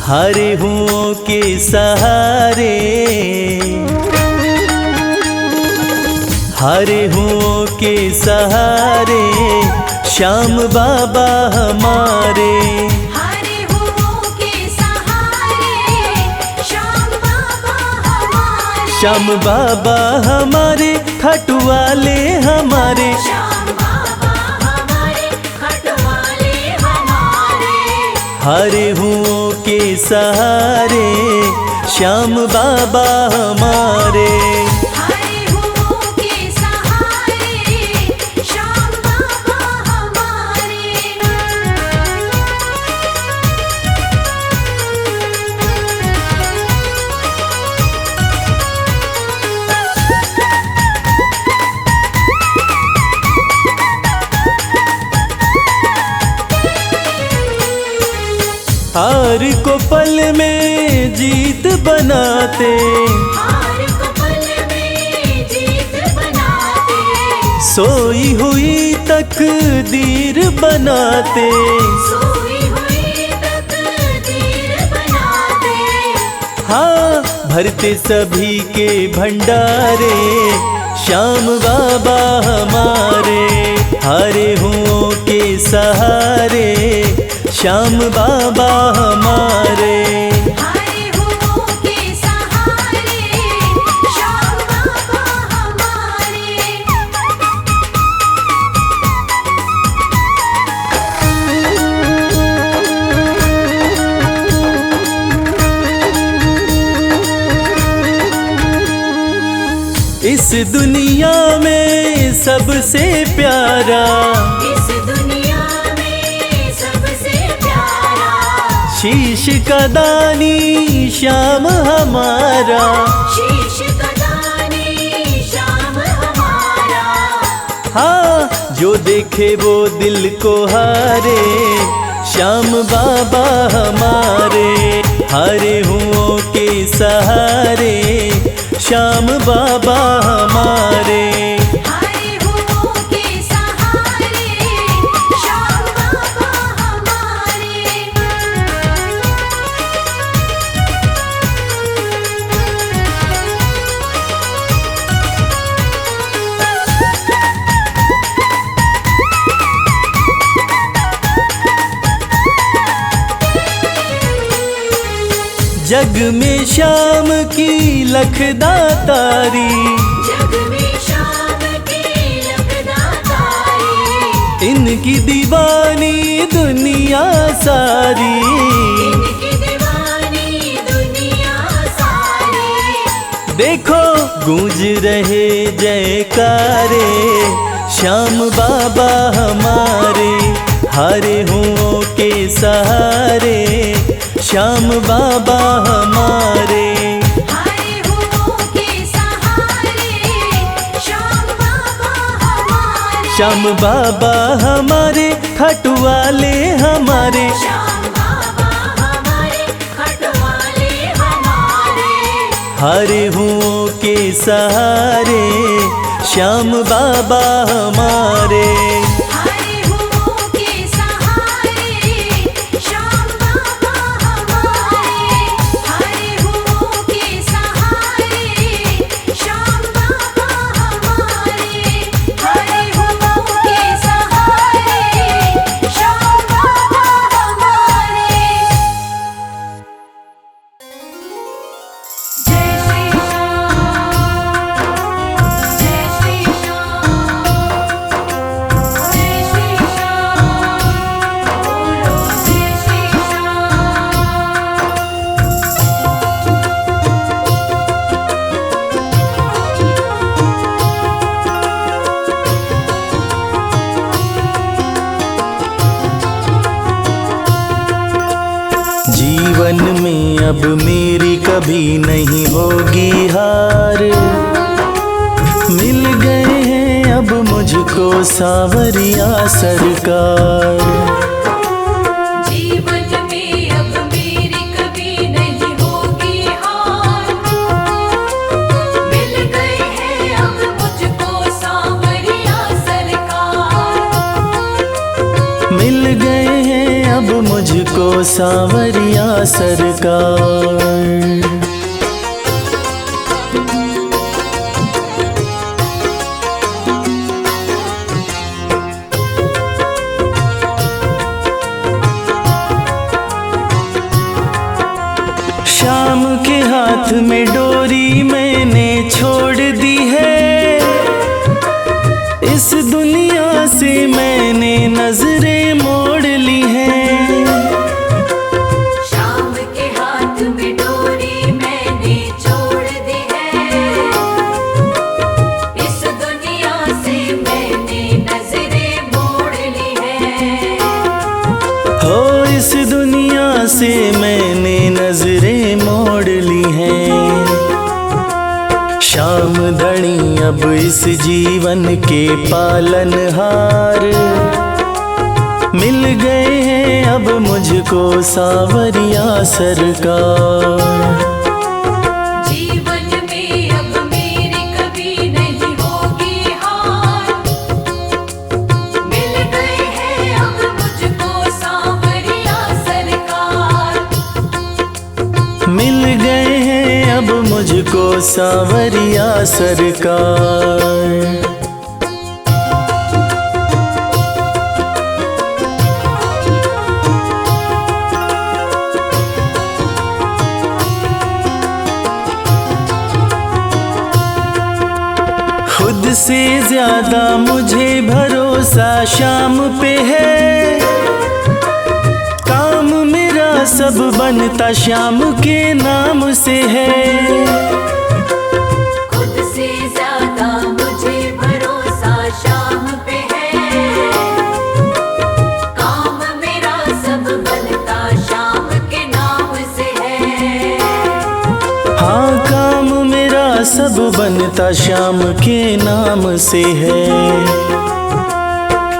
हरे हुओं के सहारे, हरे हुओं के सहारे श्याम बाबा हमारे। हरे हुओं के सहारे श्याम बाबा हमारे। श्याम बाबा हमारे खटवाले हमारे। श्याम बाबा हमारे खटवाले हमारे। हरे हुओं के सहारे श्याम बाबा हमारे। हरे हुओं के सहारे श्याम बाबा हमारे। हार को पल में जीत बनाते, हार को पल में जीत बनाते। सोई हुई तकदीर बनाते। सोई हुई तकदीर बनाते। हाँ, भरते सभी के भंडारे श्याम बाबा हमारे। हरे हुओं के सहारे श्याम बाबा हमारे। हरे हुओं के सहारे श्याम बाबा हमारे। इस दुनिया में सबसे प्यारा, इस दुनिया में सबसे प्यारा शीश का दानी श्याम हमारा। शीश का दानी श्याम हमारा। हाँ, जो देखे वो दिल को हारे श्याम बाबा हमारे। हरे हुओं के सहारे श्याम बाबा हमारे। हरे हुओं के सहारे श्याम बाबा हमारे। जग में श्याम की लखदातारी, जग में श्याम की लखदातारी। इनकी दीवानी दुनिया सारी। इनकी दीवानी दुनिया सारी। देखो गूंज रहे जयकारे श्याम बाबा हमारे। हरे हुओं के सहारे श्याम बाबा हमारे। हरे हुओं के सहारे श्याम बाबा हमारे। श्याम बाबा हमारे खटवाले हमारे। श्याम बाबा हमारे खटवाले हमारे। हरे हुओं के सहारे श्याम बाबा हमारे। हरे हुओं के सहारे श्याम बाबा हमारे। हरे हुओं के सहारे श्याम बाबा हमारे। हरे हुओं के सहारे श्याम बाबा हमारे। जय श्री राम। जय श्री राम। जय श्री राम। बोलो जय श्री राम। जीवन में अब मेरी कभी नहीं होगी हार। मिल गए हैं अब मुझको सावरिया सरकार। जीवन में अब मेरी कभी नहीं होगी हार। मिल गए हैं अब मुझको सावरिया सरकार। मिल गए हैं अब मुझको सांवरिया सरकार। शाम के हाथ में डोरी मैंने छोड़ दी है, इस दुनिया से मैंने नजरें मोड़ ली हैं। शाम के हाथ में डोरी मैंने छोड़ दी है, इस दुनिया से मैंने नजरें मोड़ ली है। हो इस दुनिया से मैंने नजरें मोड़ ली हैं। शाम धनी अब इस जीवन के पालनहार, मिल गए हैं अब मुझको सांवरिया सरकार। जीवन में अब मेरी कभी नहीं होगी हार, मिल गए हैं अब मुझको सांवरिया सरकार। मिल गए हैं अब मुझको सांवरिया सरकार। खुद से ज्यादा मुझे भरोसा शाम पे है, काम मेरा सब बनता शाम के नाम से है। खुद से ज्यादा मुझे भरोसा शाम पे है, काम मेरा सब बनता शाम के नाम से है। हाँ काम मेरा सब बनता शाम के नाम से है।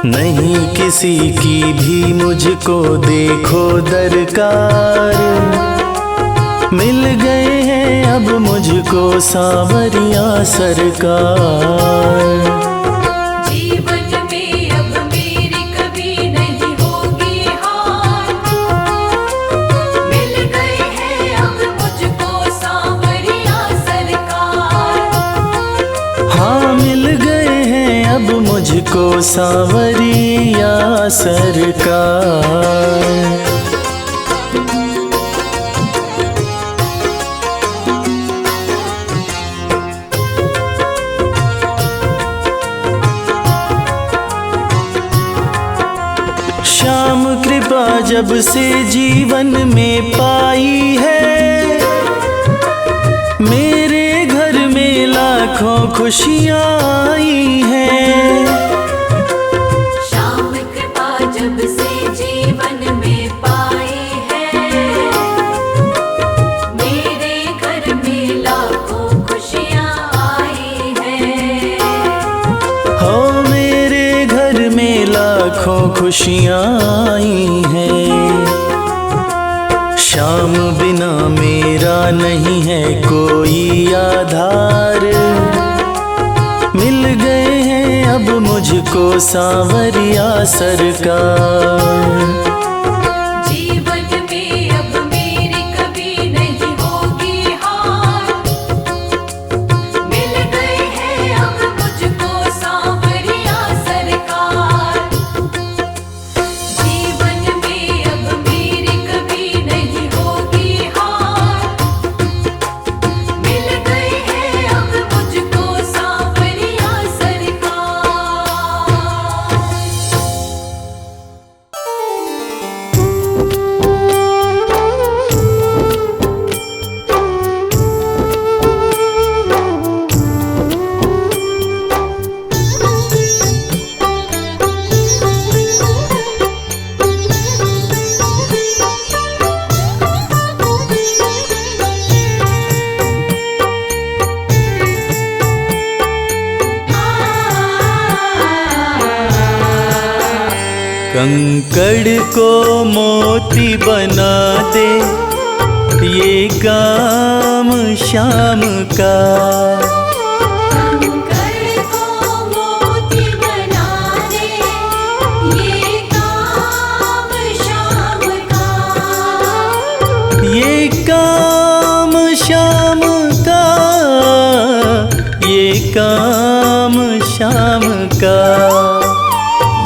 नहीं किसी की भी मुझको देखो दरकार, मिल गए हैं अब मुझको सांवरिया सरकार। जीवन में अब मेरी कभी नहीं होगी हार, मिल गए हैं अब मुझको सांवरिया सरकार। हाँ मिल गए हैं अब मुझको सांवरिया सरकार। श्याम कृपा जब से जीवन में पाई है, मेरे घर में लाखों खुशियाँ आई हैं। श्याम कृपा जब से जीवन में पाई है, मेरे घर में लाखों खुशियाँ आई हैं। हो मेरे घर में लाखों खुशियाँ आई हैं। शाम बिना मेरा नहीं है कोई आधार, मिल गए हैं अब मुझको सांवरिया सरकार। जीवन में अब मेरी कभी नहीं होगी हार, मिल गए हैं अब मुझको सांवरिया सरकार। जीवन में अब मेरी कभी नहीं होगी हार, मिल गए हैं अब मुझको सांवरिया सरकार। कंकड़ को मोती बना दे, ये काम शाम का। कंकड़ को मोती बना दे, ये काम शाम का। का।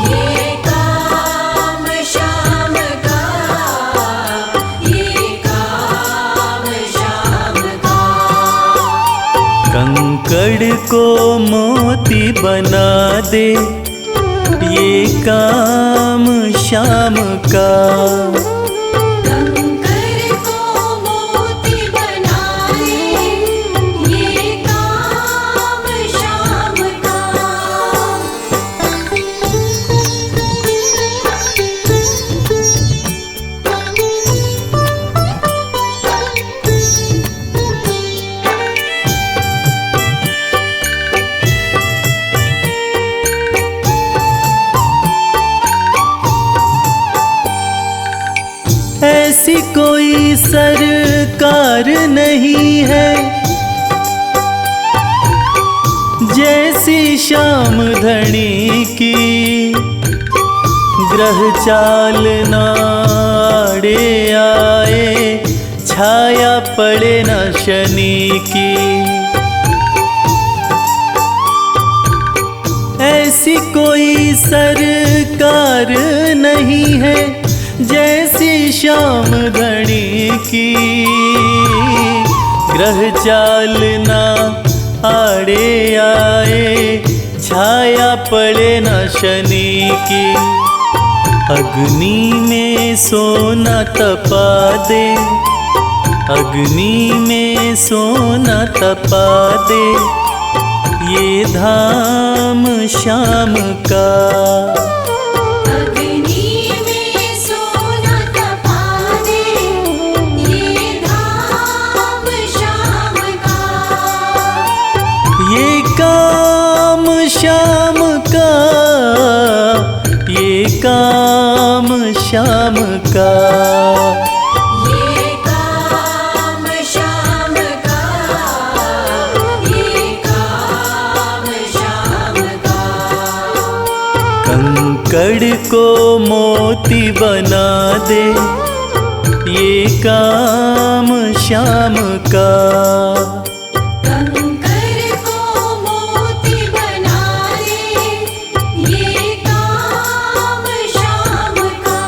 ये काम श्याम का, ये काम श्याम का। कंकड़ को मोती बना दे, ये काम श्याम का। कंकर को मोती बनाए, ये काम श्याम का। ऐसी कोई सरकार नहीं है जैसी श्याम धनी की। ग्रह चाल नाड़े आए, छाया पड़े न शनि की। ऐसी कोई सरकार नहीं है जैसी श्याम धनी की। ग्रह चाल ना आड़े आए, छाया पड़े न शनि की। अग्नि में सोना तपा दे, अग्नि में सोना तपा दे, ये धाम श्याम का। अग्नि में सोना तपा दे, ये धाम श्याम का। ये काम श्याम का, ये काम श्याम का। ये काम श्याम का, ये काम श्याम का। कंकड़ को मोती बना दे, ये काम श्याम का। कंकर को मोती बनाए, ये काम श्याम का।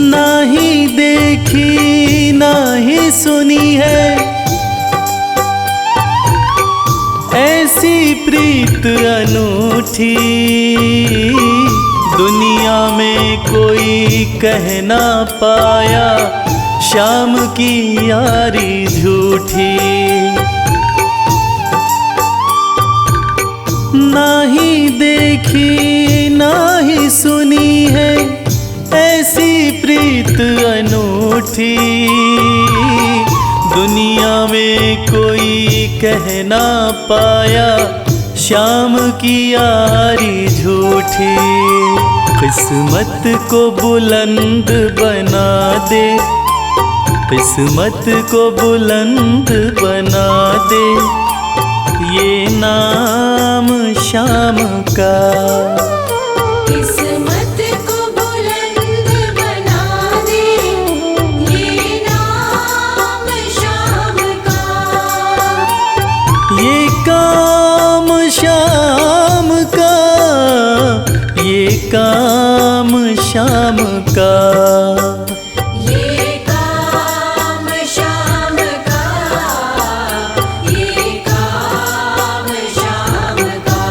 नाही देखी नाही सुनी है ऐसी प्रीत अनूठी। दुनिया में कोई कह ना पाया श्याम की यारी झूठी। नाही देखी नाही सुनी है ऐसी प्रीत अनूठी। दुनिया में कोई कह ना पाया श्याम की यारी झूठी। किस्मत को बुलंद बना दे, किस्मत को बुलंद बना दे, ये नाम श्याम का। किस्मत को बुलंद बना दे, ये नाम श्याम का। ये काम श्याम का, ये काम श्याम का। ये काम श्याम का, ये काम श्याम का।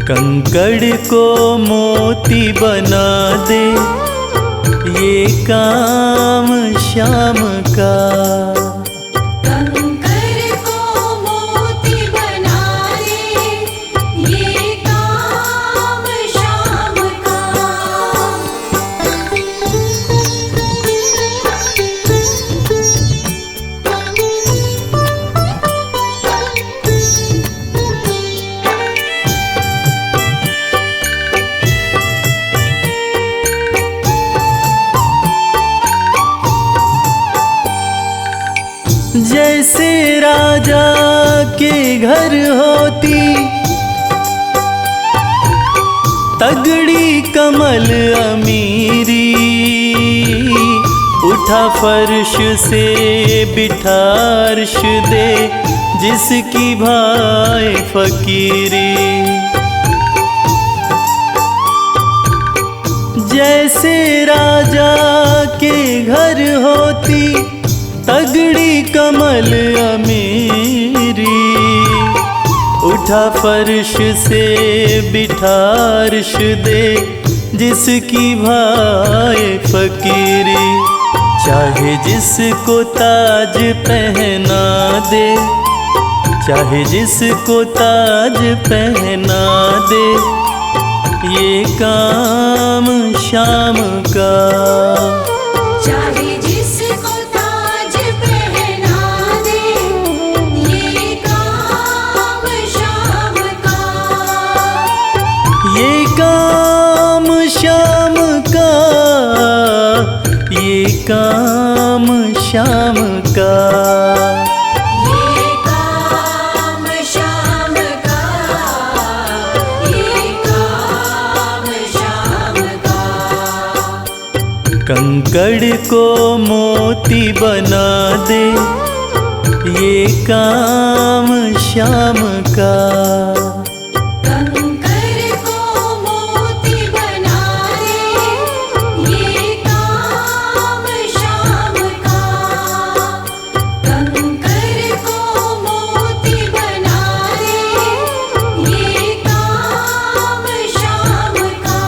कंकड़ को मोती बना दे, ये काम श्याम का। कंकर को मोती बनाए, ये काम श्याम का। राजा के घर होती तगड़ी कमल अमीरी, उठा फर्श से बिठा अर्श दे जिसकी भाई फकीरी। जैसे राजा के घर होती तगड़ी कमल अमीरी, उठा फर्श से बिठा अर्श दे जिसकी भाई फकीरी। चाहे जिसको ताज पहना दे, चाहे जिसको ताज पहना दे, ये काम शाम का। चाहे जिसको ताज पहना दे, ये काम शाम का। ये काम शाम का, ये काम शाम का। ये काम शाम का, ये काम शाम का। कंकड़ को मोती बना दे, ये काम शाम का। कंकर को मोती बना दे, ये काम शाम का। कंकर को मोती बना दे, ये काम शाम का।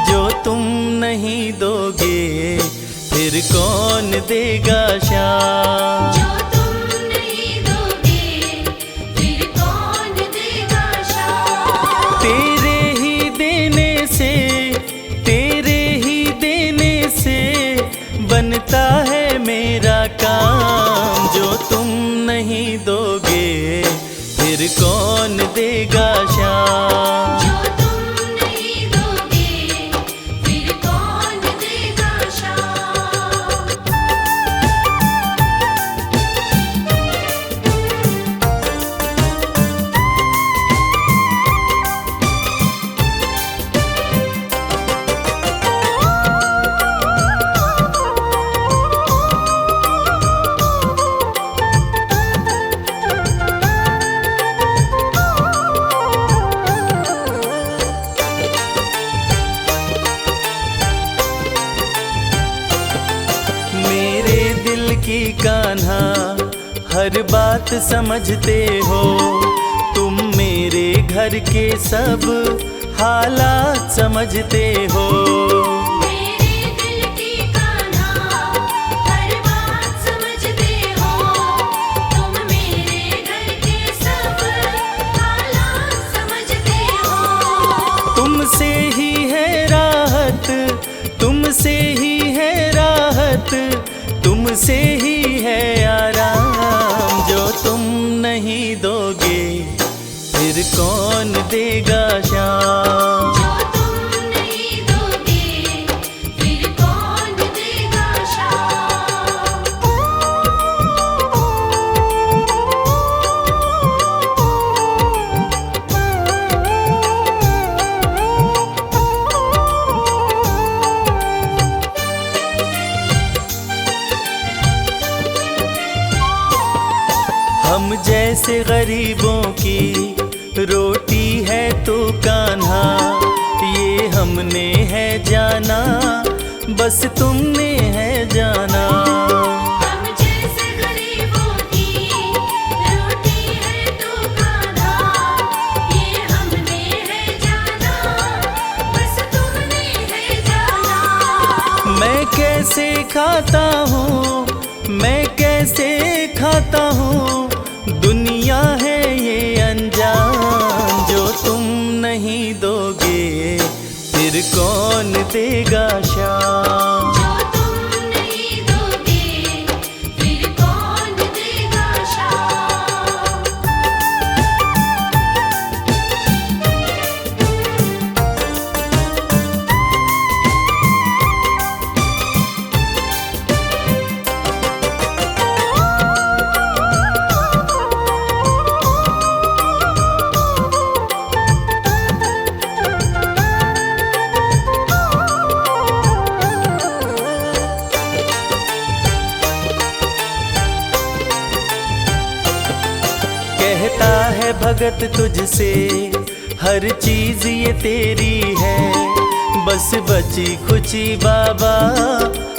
जो तुम नहीं दोगे फिर कौन देगा शाम। जो तुम नहीं दोगे, फिर कौन देगा शाम। तेरे ही देने से, तेरे ही देने से बनता है मेरा काम। जो तुम नहीं दोगे फिर कौन देगा शाम। जो तुम नहीं दोगे, फिर कौन देगा शाम। मेरे दिल की कान्हा हर बात समझते हो, तुम मेरे घर के सब हालात समझते हो। मेरे दिल की कान्हा हर बात समझते हो, तुम मेरे घर के सब हालात समझते हो। तुमसे ही है राहत, तुमसे ही है राहत, तुमसे ही है आराम। जो तुम नहीं दोगे फिर कौन देगा शाम। जो तुम नहीं दोगे, फिर कौन देगा शाम। हम जैसे गरीबों की रोटी है तो कान्हा, ये हमने है जाना, बस तुमने है जाना। हम जैसे गरीबों की रोटी है तो कान्हा, ये हमने है जाना, बस तुमने है जाना। मैं कैसे खाता हूँ कौन देगा श्याम। जो तुम नहीं दोगे फिर कौन देगा श्याम। कहता है भगत तुझसे हर चीज ये तेरी है, बस बची खुची बाबा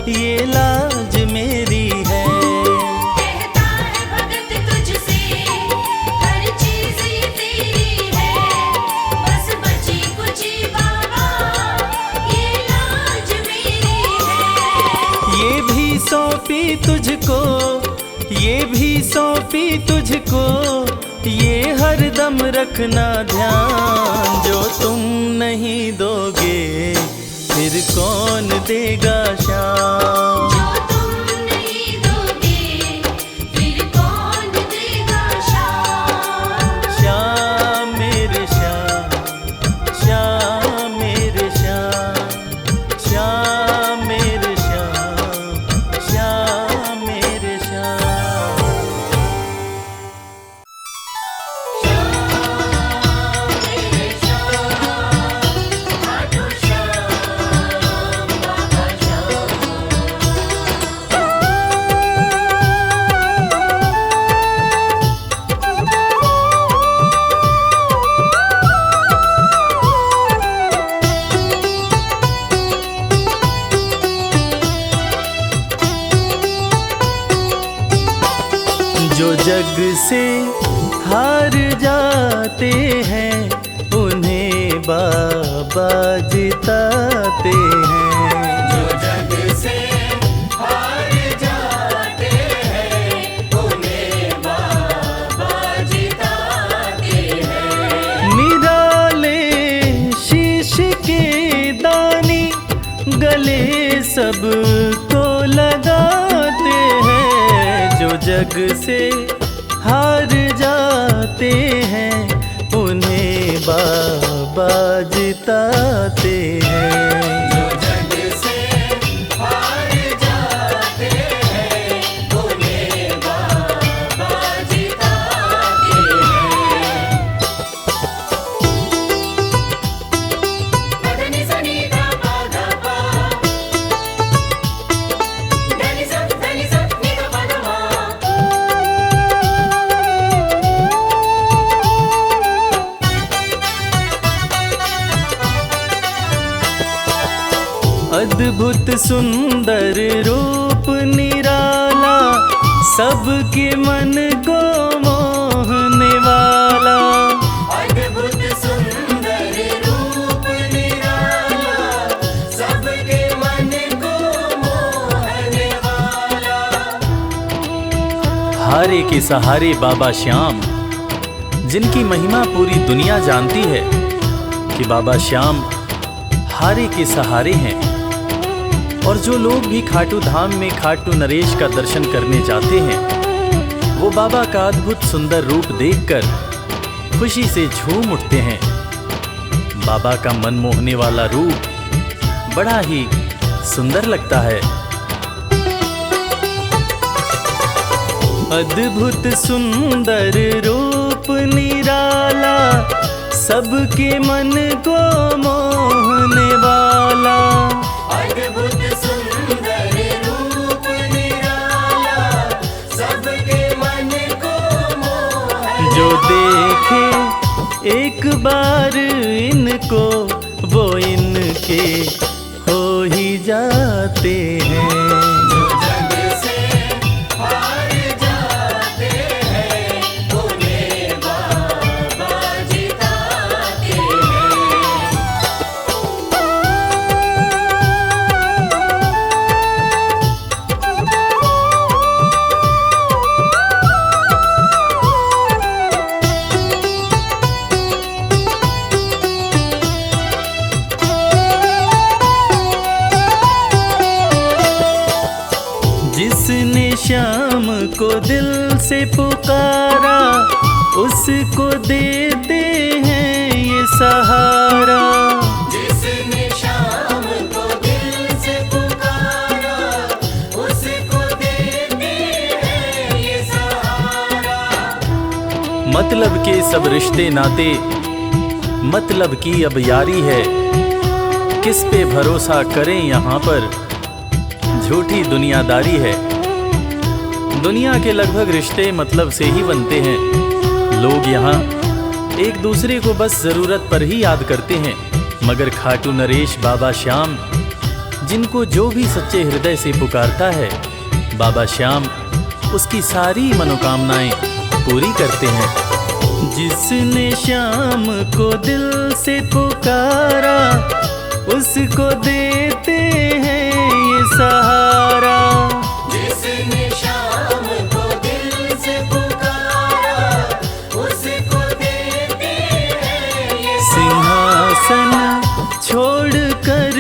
ये लाज मेरी है। कहता है भगत तुझसे हर चीज ये तेरी है, बस बची कुची बाबा ये लाज मेरी है। ये भी सौंपी तुझको, ये भी सौंपी तुझको, ये हरदम रखना ध्यान। जो तुम नहीं दोगे फिर कौन देगा श्याम। जो तुम नहीं दोगे फिर कौन देगा श्याम। श्याम मेरे श्याम, श्याम मेरे श्याम, श्याम मेरे श्याम, श्याम मेरे श्याम। जो जग से हार जाते हैं उन्हें बाबा जिताते हैं। जो जग से हार जाते हैं उन्हें बाबा जिताते हैं। निराले शीश के दानी गले सबको लगाते हैं। जो जग से हार जाते हैं उन्हें बाबा जिताते हैं। जो जग से हार जाते हैं उन्हें बाबा जिताते हैं। मदनी सनी धा पा धा पा, धनी सा नि धा पा धा मा। अद्भुत सुंदर रूप निराला, सबके मन को मोहने वाला। अद्भुत सुंदर रूप निराला, सबके मन को मोहने वाला। हारे के सहारे बाबा श्याम, जिनकी महिमा पूरी दुनिया जानती है कि बाबा श्याम हारे के सहारे हैं। और जो लोग भी खाटू धाम में खाटू नरेश का दर्शन करने जाते हैं, वो बाबा का अद्भुत सुंदर रूप देखकर खुशी से झूम उठते हैं। बाबा का मन मोहने वाला रूप बड़ा ही सुंदर लगता है। अद्भुत सुंदर रूप निराला, सबके मन को मोहने वाला। अद्भुत सुंदर रूप निराला, सबके मन को मोहने। जो देखे एक बार इनको, वो इनके हो ही जाते हैं। जो जग से हार जाते हैं उन्हें बाबा जिताते हैं। जिसको दिल से पुकारा उसको देते हैं ये सहारा। जिसने शाम को दिल से पुकारा उसको देते हैं ये सहारा। मतलब के सब रिश्ते नाते, मतलब की अब यारी है, किस पे भरोसा करें यहाँ पर, झूठी दुनियादारी है। दुनिया के लगभग रिश्ते मतलब से ही बनते हैं। लोग यहाँ एक दूसरे को बस ज़रूरत पर ही याद करते हैं, मगर खाटू नरेश बाबा श्याम जिनको जो भी सच्चे हृदय से पुकारता है, बाबा श्याम उसकी सारी मनोकामनाएं पूरी करते हैं। जिसने श्याम को दिल से पुकारा उसको देते हैं ये सहारा। जिसने शाम को दिल से पुकारा उसको देते हैं ये सिंहासन छोड़कर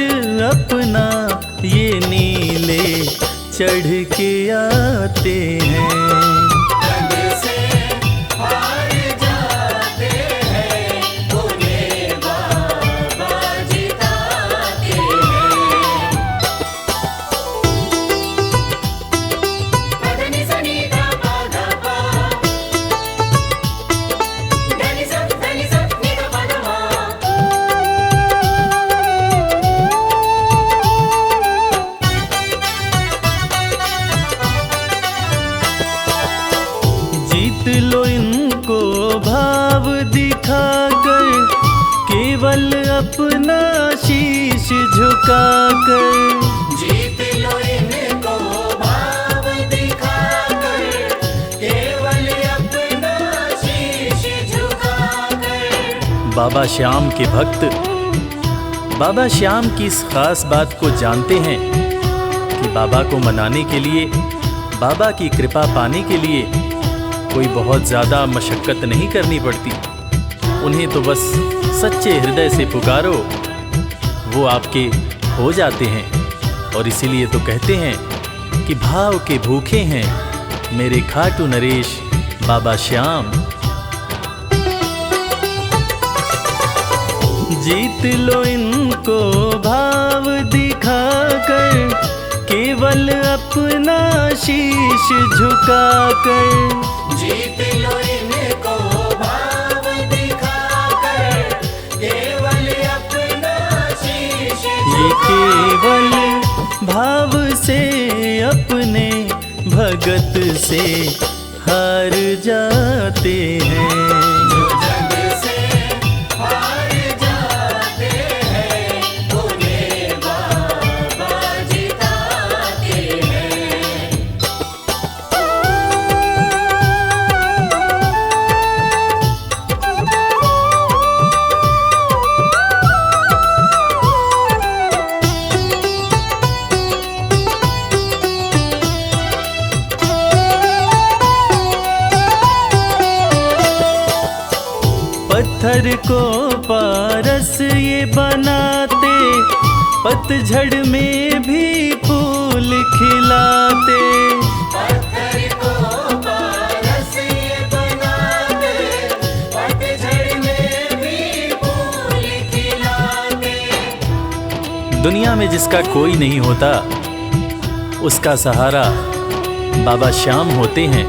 अपना ये नीले चढ़ के आते हैं। जग से हार जाते हैं उन्हें बाबा जिताते हैं। पदनी सनी दा पा दा पा, धनी सब नी दा पा दा मा। जीत लो इनको भाव दिखाकर, केवल अपना शीश झुकाकर। जीत लो इनको भाव दिखाकर, केवल अपना शीश झुकाकर। बाबा श्याम के भक्त बाबा श्याम की इस खास बात को जानते हैं कि बाबा को मनाने के लिए, बाबा की कृपा पाने के लिए कोई बहुत ज़्यादा मशक्क़त नहीं करनी पड़ती। उन्हें तो बस सच्चे हृदय से पुकारो, वो आपके हो जाते हैं। और इसीलिए तो कहते हैं कि भाव के भूखे हैं मेरे खाटू नरेश बाबा श्याम। जीत लो इनको भाव दिखाकर, केवल अपना शीश झुकाकर। जीत लो इनको भाव दिखाकर, केवल अपना शीश ये केवल भाव से अपने भगत से हार जाते हैं। जो जग से हार जाते हैं उन्हें बाबा जिताते हैं। पत्थर को पारस ये बनाते, पतझड़ में भी फूल खिलाते। पत्थर को पारस ये बनाते, पतझड़ में भी फूल खिलाते। दुनिया में जिसका कोई नहीं होता उसका सहारा बाबा श्याम होते हैं।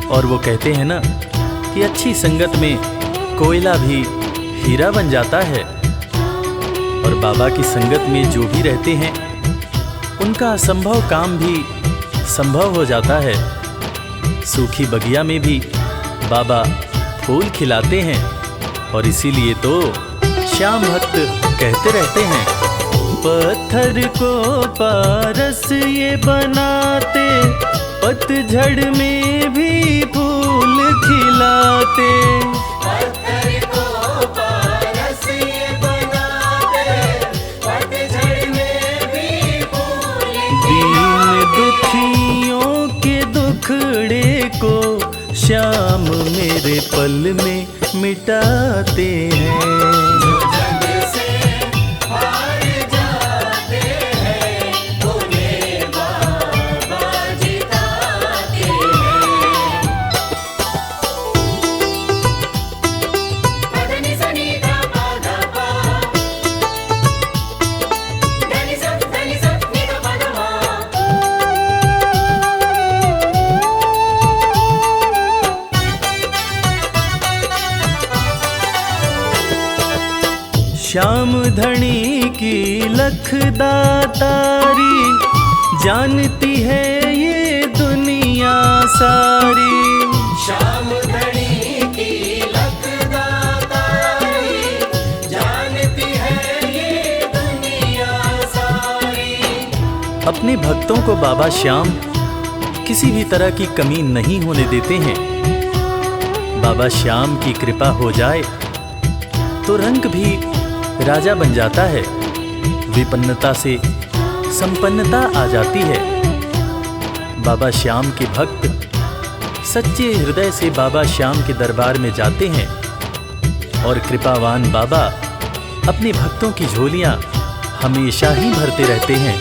और वो कहते हैं ना कि अच्छी संगत में कोयला भी हीरा बन जाता है। और बाबा की संगत में जो भी रहते हैं उनका असंभव काम भी संभव हो जाता है। सूखी बगिया में भी बाबा फूल खिलाते हैं। और इसीलिए तो श्याम भक्त कहते रहते हैं, पत्थर को पारस ये बनाते, पतझड़ में भी फूल खिलाते। पत्थर को पारस ये बनाते, पतझड़ में भी फूल दीन दुखियों के दुखड़े को श्याम मेरे पल में मिटाते हैं। जो जग से हार जाते हैं उन्हें बाबा जिताते श्याम धनी की लखदातारी, जानती है ये दुनिया सारी। श्याम धनी की लखदातारी, जानती है ये दुनिया सारी। अपने भक्तों को बाबा श्याम किसी भी तरह की कमी नहीं होने देते हैं। बाबा श्याम की कृपा हो जाए तो रंग भी राजा बन जाता है, विपन्नता से संपन्नता आ जाती है। बाबा श्याम के भक्त सच्चे हृदय से बाबा श्याम के दरबार में जाते हैं और कृपावान बाबा अपने भक्तों की झोलियां हमेशा ही भरते रहते हैं।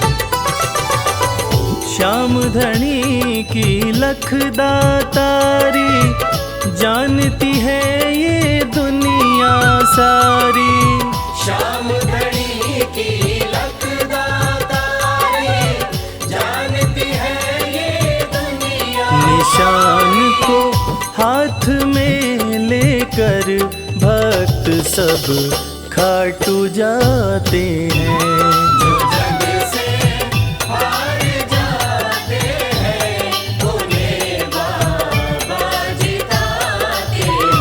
श्याम धनी की लखदातारी, जानती है ये दुनिया सारी। श्याम धनी की लखदातारी, जानती है ये दुनिया। निशान को हाथ में लेकर भक्त सब खाटू जाते हैं। जो जग से हार जाते हैं, उन्हें बाबा जिताते हैं।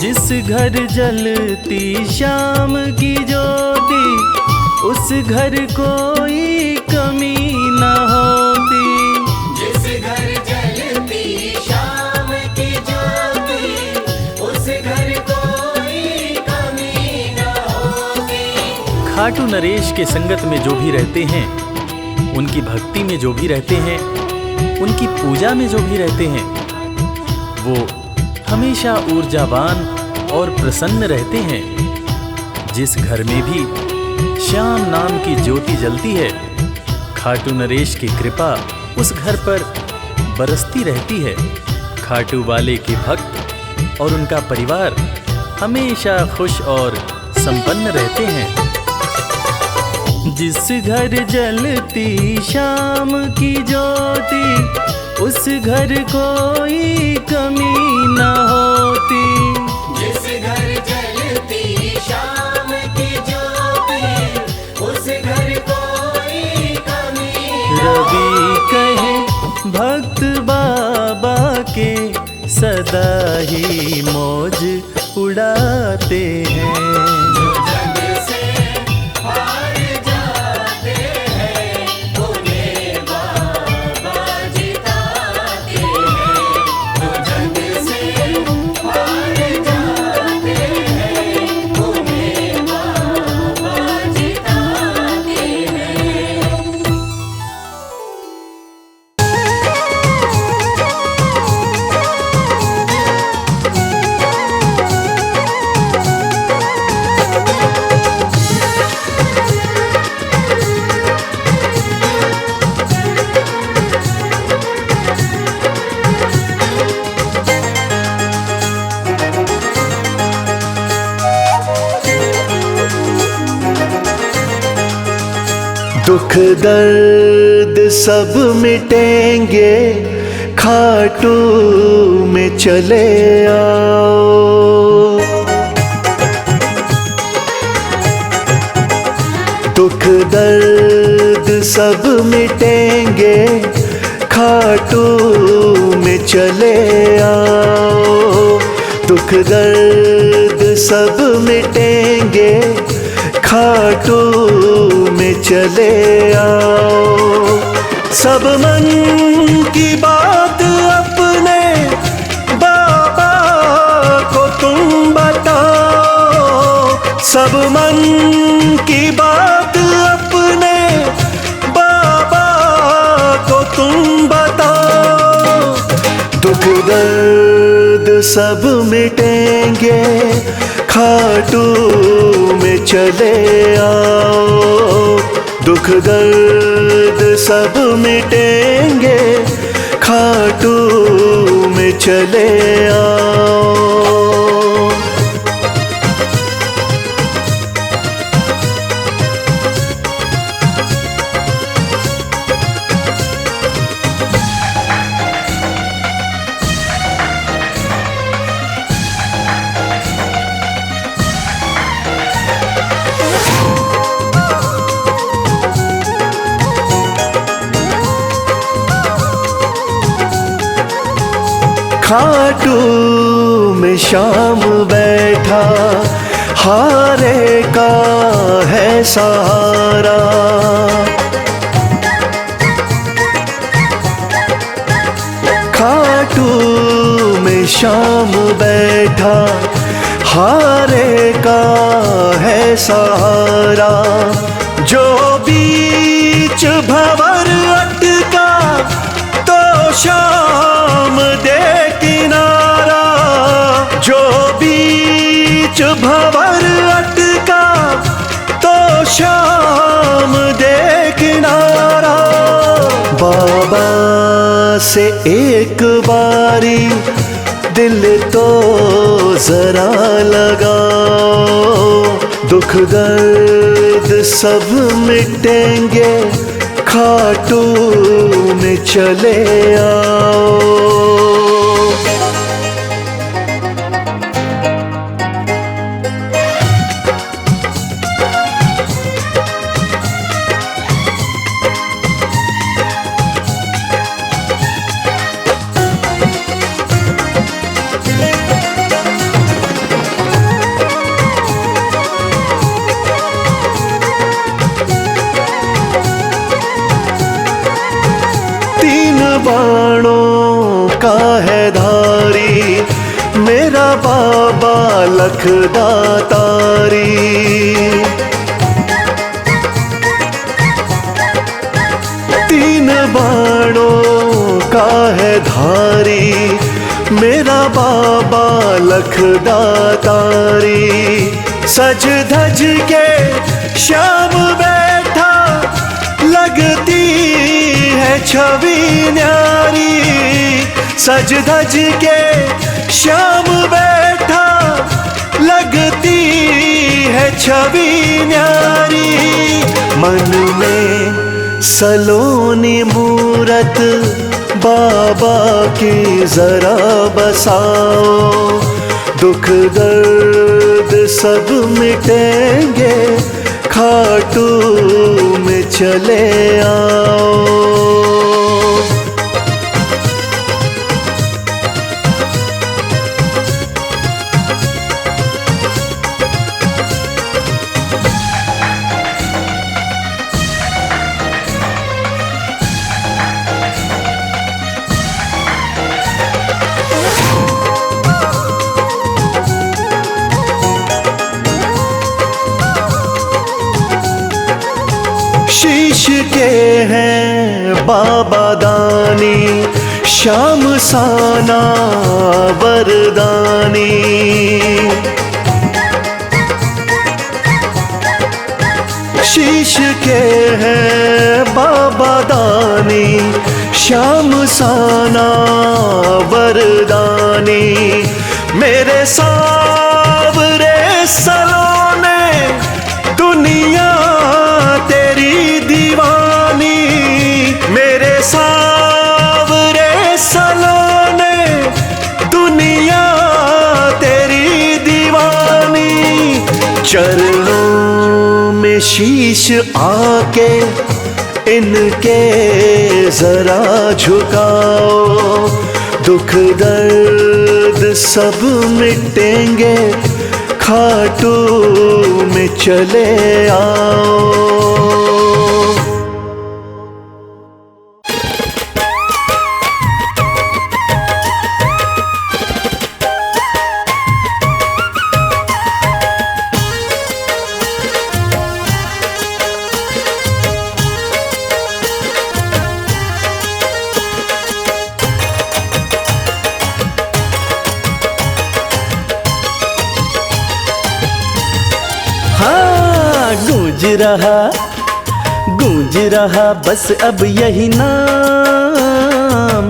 जिस घर जलती श्याम की ज्योति, उस घर कोई कमी न होती। जिस घर जलती श्याम की ज्योति, उस घर कोई कमी न होती। खाटू नरेश के संगत में जो भी रहते हैं, उनकी भक्ति में जो भी रहते हैं, उनकी पूजा में जो भी रहते हैं, वो हमेशा ऊर्जावान और प्रसन्न रहते हैं। जिस घर में भी श्याम नाम की ज्योति जलती है, खाटू नरेश की कृपा उस घर पर बरसती रहती है। खाटू वाले के भक्त और उनका परिवार हमेशा खुश और संपन्न रहते हैं। जिस घर जलती श्याम की ज्योति, उस घर कोई कमी न होती। जिस घर जलती श्याम की ज्योति, उस घर कोई कमी न रवि कहे भक्त बाबा के, सदा ही मौज उड़ाते हैं। जो जग से हार जाते हैं, उन्हें बाबा जिताते हैं। जो जग से हार जाते हैं, उन्हें बाबा जिताते हैं। दुख दर्द सब मिटेंगे, खाटू में चले आओ। दुख दर्द सब मिटेंगे, खाटू में चले आओ। दुख दर्द सब मिटेंगे, खाटू में चले आओ। सब मन की बात अपने बाबा को तुम बताओ। सब मन की बात अपने बाबा को तुम बताओ। दुख दर्द सब मिटेंगे, खाटू में चले आओ। दुख दर्द सब मिटेंगे, खाटू में में चले आओ। खाटू में शाम बैठा, हारे का है सहारा। खाटू में शाम बैठा, हारे का है सहारा। जो बीच भंवर अटका तो शाम दे किनारा। जो बीच भंवर अटका तो शाम दे किनारा। बाबा से एक बारी दिल तो जरा लगाओ। दुख दर्द सब मिटेंगे, खाटू में चले आओ। बाणों का है धारी, मेरा बाबा लखदातारी। तीन बाणों का है धारी, मेरा बाबा लखदातारी। सज धज के श्याम बैठा, लगती है छवि न्यारी। सज धज के श्याम बैठा, लगती है छवि न्यारी। मन में सलोनी मूरत बाबा की जरा बसाओ। दुख दर्द सब मिटेंगे, खाटू में चले आओ। शीश के हैं बाबा दानी, श्याम साना वरदानी। शीश के हैं बाबा दानी, श्याम साना वरदानी। मेरे सावरे सलोने, दुनिया तेरी दीवानी। मेरे सावरे सलोने, दुनिया तेरी दीवानी। चरणों में शीश आके इनके जरा झुकाओ। दुख दर्द सब मिटेंगे, खाटू में चले आओ। गूंज रहा बस अब यही नाम,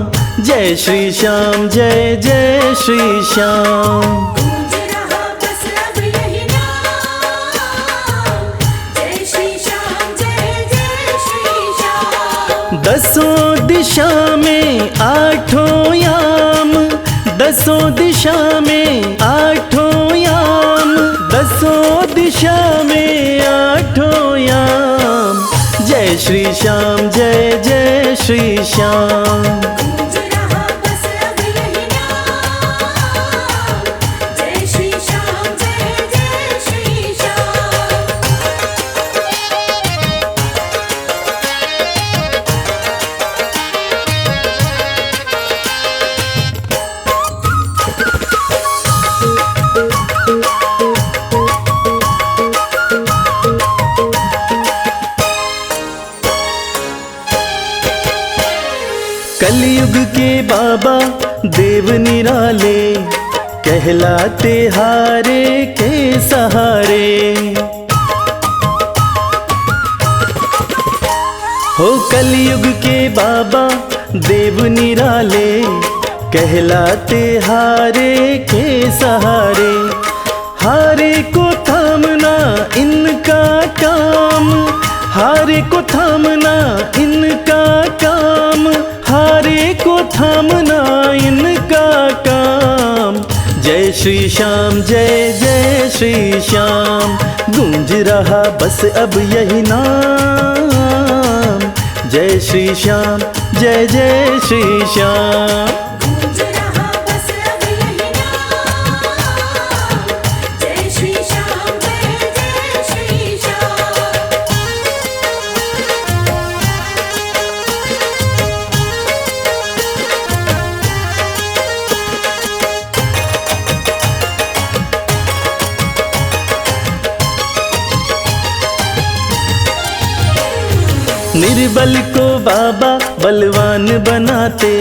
जय श्री श्याम जय जय श्री श्याम। गूंज रहा बस अब यही नाम, जय श्री श्याम जय जय श्री श्याम। दसों दिशा में आठों याम, दसों दिशा में आठों याम, दसों दिशा में आठों याम। जय श्री श्याम जय जय श्री श्याम। गूंज रहा बस अब यही नाम, जय श्री श्याम जय जय श्री श्याम। कलयुग के बाबा देव निराले, कहलाते हारे के सहारे। हो कलयुग के बाबा देव निराले, कहलाते हारे के सहारे। हारे को थामना इनका काम, हारे को थामना इनका काम, हारे को थामना इनका काम। जय श्री श्याम जय जय श्री श्याम। गूंज रहा बस अब यही नाम, जय श्री श्याम जय जय श्री श्याम। गूंज रहा बस अब यही नाम, जय श्री श्याम जय जय श्री श्याम। निर्बल को बाबा बलवान बनाते,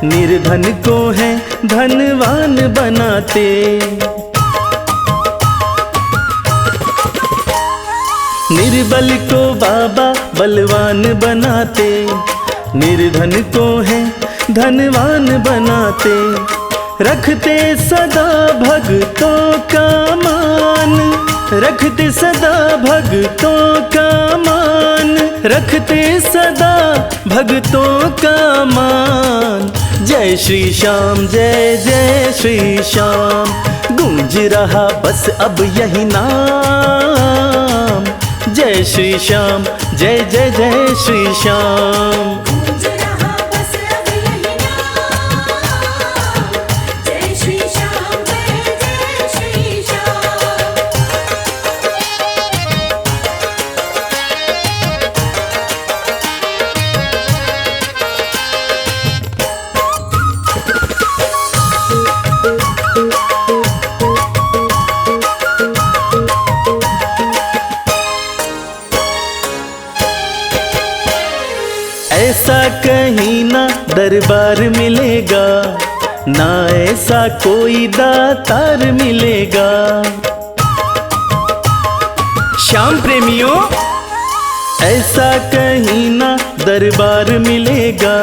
निर्धन को है धनवान बनाते। निर्बल को बाबा बलवान बनाते, निर्धन को है धनवान बनाते। रखते सदा भक्तों का मान, रखते सदा भक्तों का मान, रखते सदा भक्तों का मान। जय श्री श्याम जय जय श्री श्याम। गूंज रहा बस अब यही नाम, जय श्री श्याम जय जय जय श्री श्याम। गूंज रहा बस अब यही नाम, जय श्री श्याम जय जय श्री श्याम। ऐसा कहीं ना दरबार मिलेगा, ना ऐसा कोई दातार मिलेगा। श्याम प्रेमियों, ऐसा कहीं ना दरबार मिलेगा,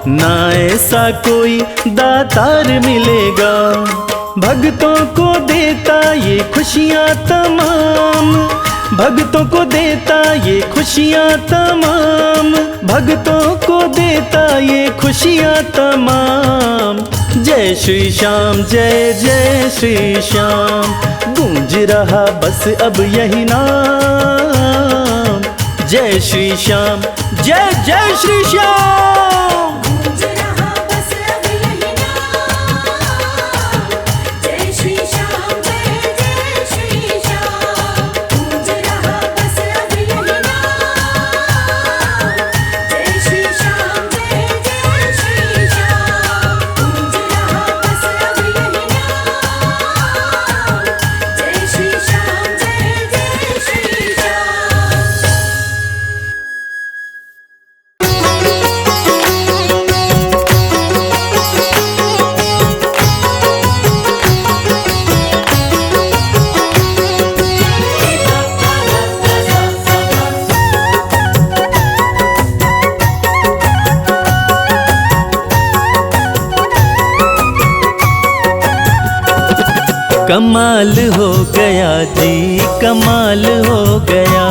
ना ऐसा कोई दातार मिलेगा। भक्तों को देता ये खुशियाँ तमाम, भक्तों को देता ये खुशियाँ तमाम, भक्तों को देता ये खुशियाँ तमाम। जय श्री श्याम जय जय श्री श्याम। गूंज रहा बस अब यही नाम, जय श्री श्याम जय जय श्री श्याम। गूंज रहा बस अब यही नाम, जय श्री श्याम जय जय श्री श्याम। गूंज रहा बस अब यही नाम, जय श्री श्याम जय जय श्री श्याम। गूंज रहा बस अब यही नाम, जय श्री श्याम जय जय श्री श्याम। कमाल हो गया जी, कमाल हो गया।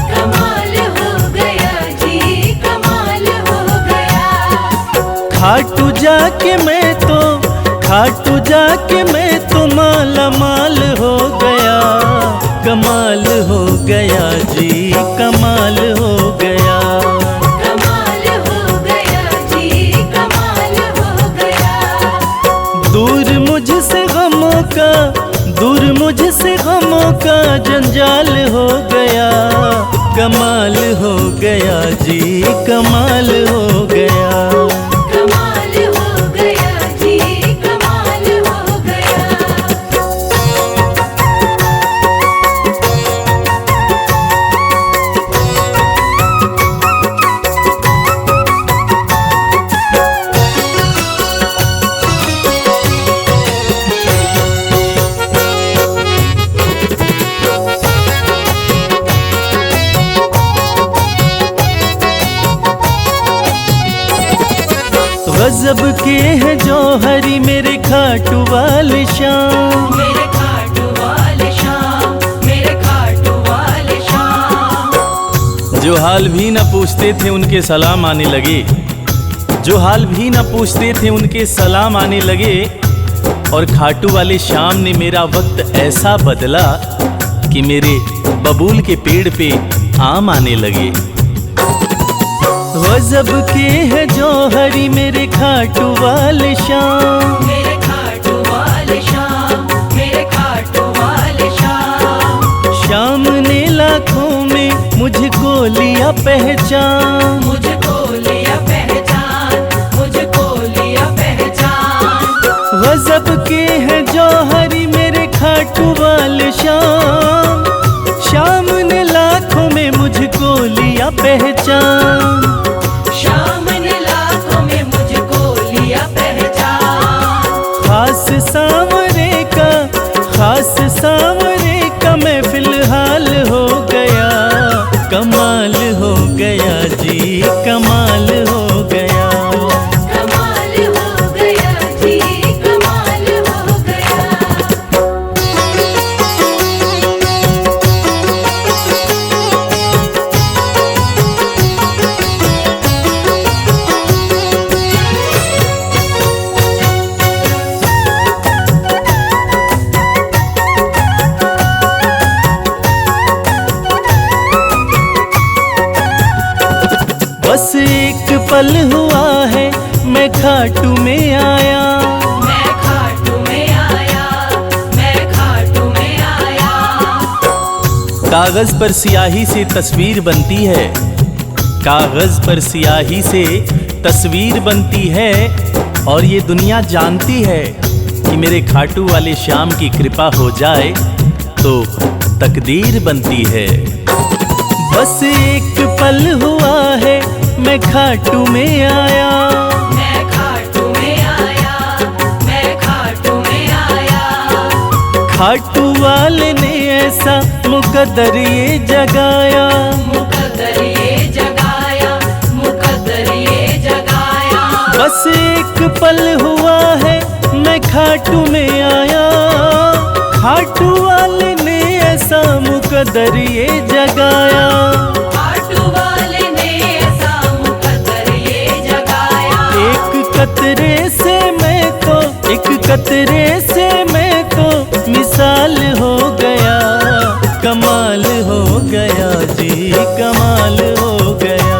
कमाल हो गया जी, कमाल हो गया। खाटू जाके मैं तो माला माल हो गया। कमाल हो गया जी, कमाल हो गया। कमाल हो गया जी, कमाल हो गया। दूर मुझसे गमों का जंजाल हो गया। कमाल हो गया जी, कमाल हो गया। कमाल हो गया जी, कमाल हो गया। गजब के हैं जौहरी मेरे खाटू वाले श्याम। मेरे खाटू वाले श्याम, मेरे खाटू वाले श्याम। जो हाल भी न पूछते थे उनके सलाम आने लगे। जो हाल भी न पूछते थे उनके सलाम आने लगे। और खाटू वाले श्याम ने मेरा वक्त ऐसा बदला कि मेरे बबूल के पेड़ पे आम आने लगे। गजब के हैं जौहरी मेरे खाटू वाले श्याम। मेरे खाटू वाले श्याम, मेरे खाटू वाले श्याम। श्याम ने लाखों में मुझको लिया पहचान। मुझको लिया पहचान, मुझको लिया पहचान। गजब के हैं जौहरी मेरे खाटू वाले श्याम। श्याम ने लाखों में मुझको लिया पहचान। श्याम ने लाखों में मुझको लिया पहचान। खास सांवरे का मैं फिलहाल हो गया। कमाल हो गया जी, कमाल हो गया। कमाल हो गया जी, कमाल हो गया। बस एक पल हुआ है मैं खाटू में आया। मैं खाटू में आया, मैं खाटू में आया। कागज पर स्याही से तस्वीर बनती है। कागज पर स्याही से तस्वीर बनती है। और ये दुनिया जानती है कि मेरे खाटू वाले श्याम की कृपा हो जाए तो तकदीर बनती है। बस एक पल हुआ है मैं खाटू में आया। मैं खाटू में आया, मैं खाटू में आया। खाटू वाले ने ऐसा मुकद्दर ये जगाया। मुकद्दर ये जगाया, मुकद्दर ये जगाया। बस एक पल हुआ है मैं खाटू में आया। खाटू वाले ने ऐसा मुकद्दर ये जगाया। खाटू वाले ने ऐसा मुकद्दर ये जगाया। एक कतरे से मैं तो मिसाल हो गया। कमाल हो गया जी, कमाल हो गया।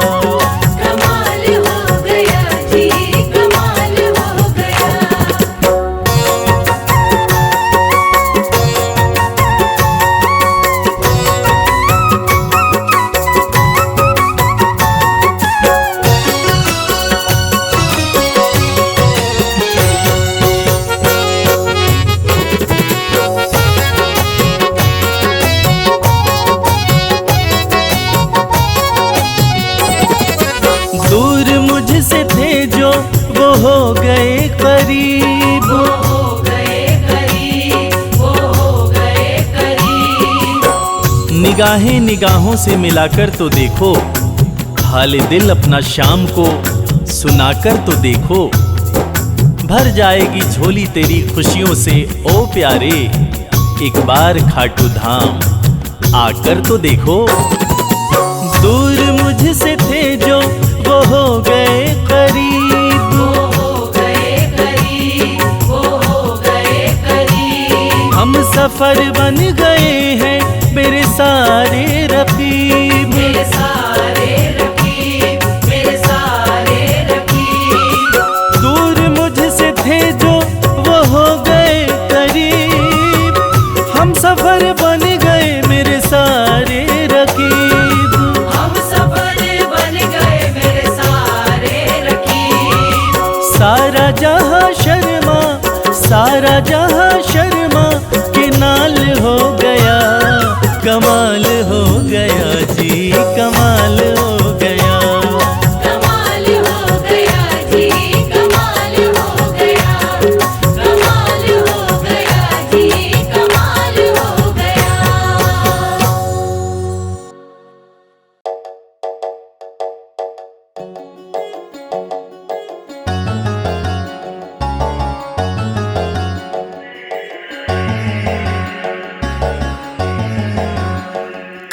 कमाल हो गया जी, कमाल हो गया। दूर मुझसे थे जो वो हो गए करीब। वो हो गए करीब, वो हो गए करीब। निगाहें निगाहों से मिलाकर तो देखो। हाल दिल अपना शाम को सुनाकर तो देखो। भर जाएगी झोली तेरी खुशियों से ओ प्यारे। एक बार खाटू धाम आकर तो देखो। दूर मुझसे थे जो वो हो गए करीब, वो हो गए करीब, वो हो गए करीब। हम सफर बन गए हैं मेरे सारे रकीब, मेरे सारे रकीब, मेरे सारे रकीब। दूर मुझसे थे जो वो हो गए करीब, हम सफर बन गए मेरे सारे रकीब। हम सफर बन गए मेरे सारे रकीब। सारा जहां शर्मा, सारा जहां शर्मा के नाल हो गया, कमाल हो गया जी, कमाल हो गया। कमाल हो गया जी, कमाल हो गया, कमाल हो गया जी, कमाल हो गया।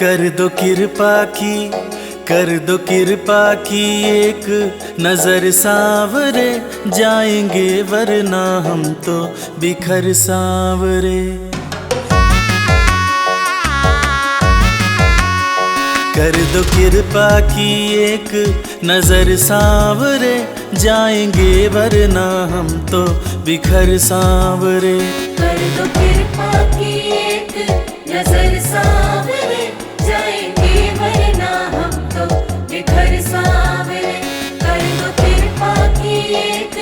कर दो कृपा की, कर दो कृपा की एक नजर सांवरे, जाएंगे वरना हम तो बिखर सांवरे। कर दो कृपा की एक नजर सांवरे, जाएंगे वरना हम तो बिखर सांवरे। कर दो कृपा की एक नजर सांवरे, जाएंगे वरना हम तो बिखर सांवरे। कर दो कृपा की एक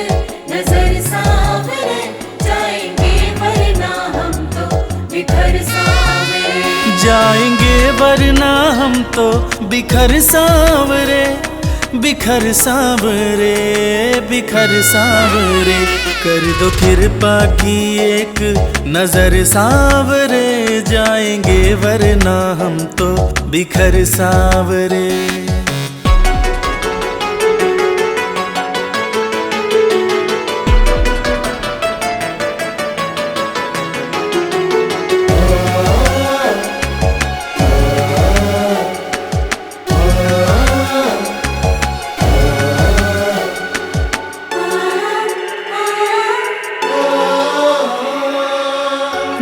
नजर सांवरे, जाएंगे वरना हम तो बिखर सांवरे। जाएंगे वरना हम तो बिखर सांवरे, बिखर सांवरे, बिखर सांवरे। कर दो कृपा की एक नजर सांवरे, जाएंगे वरना हम तो बिखर सांवरे।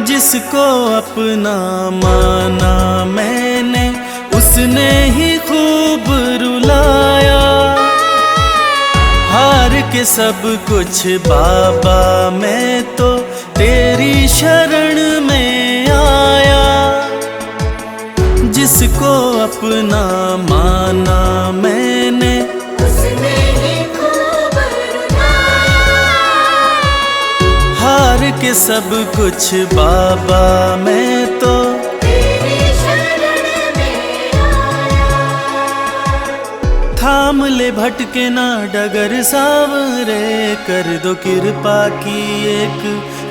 जिसको अपना माना मैंने, उसने ही खूब रुलाया। हार के सब कुछ बाबा मैं तो तेरी शरण में आया। जिसको अपना माना मैंने, उसने ही खूब रुलाया। हार के सब कुछ बाबा मैं तो तेरी शरण में आया। थाम ले भटके ना डगर सांवरे। कर दो कृपा की एक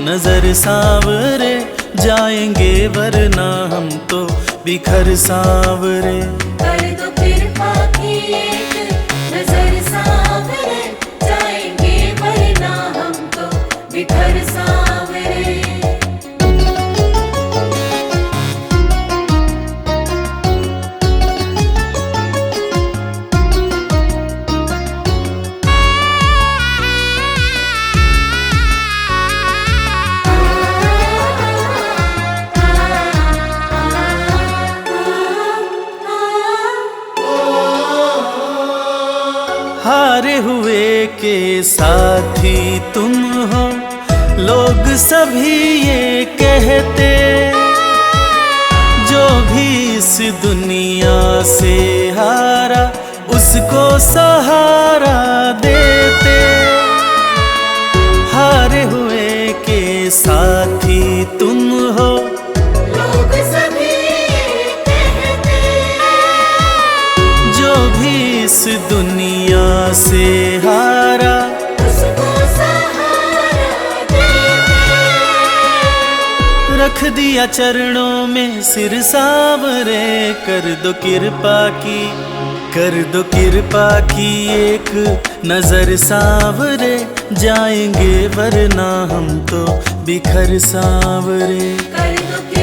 नजर सांवरे, जाएंगे वरना हम तो बिखर सांवरे। कर दो कृपा की एक नजर सांवरे, जाएंगे वरना हम तो बिखर सांवरे। हारे हुए के साथी तुम हो, लोग सभी ये कहते। जो भी इस दुनिया से हारा, उसको सहारा देते। हारे हुए के साथी तुम हो, लोग सभी ये कहते। जो भी इस दुनिया से हारा, उसको सहारा देते। रख दिया चरणों में सिर सांवरे। कर दो कृपा की, कर दो कृपा की एक नजर सावरे, जाएंगे वरना हम तो बिखर सावरे। कर दो